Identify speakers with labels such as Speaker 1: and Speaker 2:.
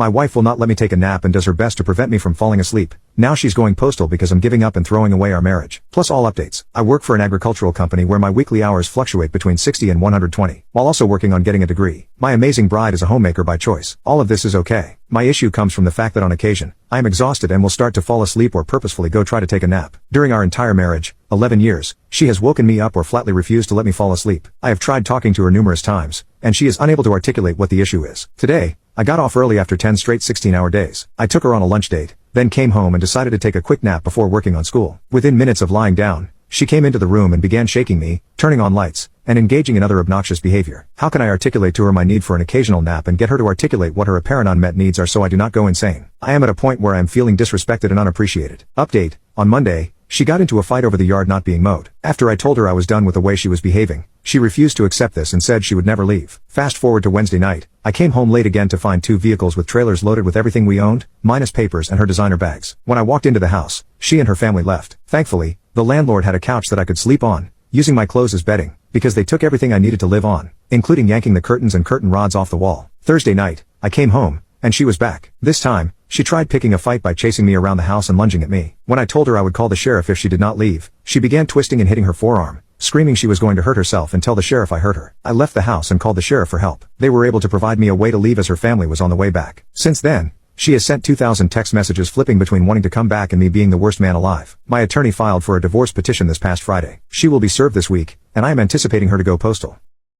Speaker 1: My wife will not let me take a nap and does her best to prevent me from falling asleep. Now she's going postal because I'm giving up and throwing away our marriage. Plus all updates. I work for an agricultural company where my weekly hours fluctuate between 60 and 120, while also working on getting a degree. My amazing bride is a homemaker by choice. All of this is okay. My issue comes from the fact that on occasion, I am exhausted and will start to fall asleep or purposefully go try to take a nap. During our entire marriage, 11 years, she has woken me up or flatly refused to let me fall asleep. I have tried talking to her numerous times, and she is unable to articulate what the issue is. Today, I got off early after 10 straight 16-hour days. I took her on a lunch date, then came home and decided to take a quick nap before working on school. Within minutes of lying down, she came into the room and began shaking me, turning on lights, and engaging in other obnoxious behavior. How can I articulate to her my need for an occasional nap and get her to articulate what her apparent unmet needs are so I do not go insane? I am at a point where I am feeling disrespected and unappreciated. Update: on Monday, she got into a fight over the yard not being mowed. After I told her I was done with the way she was behaving, she refused to accept this and said she would never leave. Fast forward to Wednesday night, I came home late again to find 2 vehicles with trailers loaded with everything we owned, minus papers and her designer bags. When I walked into the house, she and her family left. Thankfully, the landlord had a couch that I could sleep on, using my clothes as bedding, because they took everything I needed to live on, including yanking the curtains and curtain rods off the wall. Thursday night, I came home, and she was back. This time, she tried picking a fight by chasing me around the house and lunging at me. When I told her I would call the sheriff if she did not leave, she began twisting and hitting her forearm, screaming she was going to hurt herself and tell the sheriff I hurt her. I left the house and called the sheriff for help. They were able to provide me a way to leave as her family was on the way back. Since then, she has sent 2,000 text messages flipping between wanting to come back and me being the worst man alive. My attorney filed for a divorce petition this past Friday. She will be served this week, and I am anticipating her to go postal.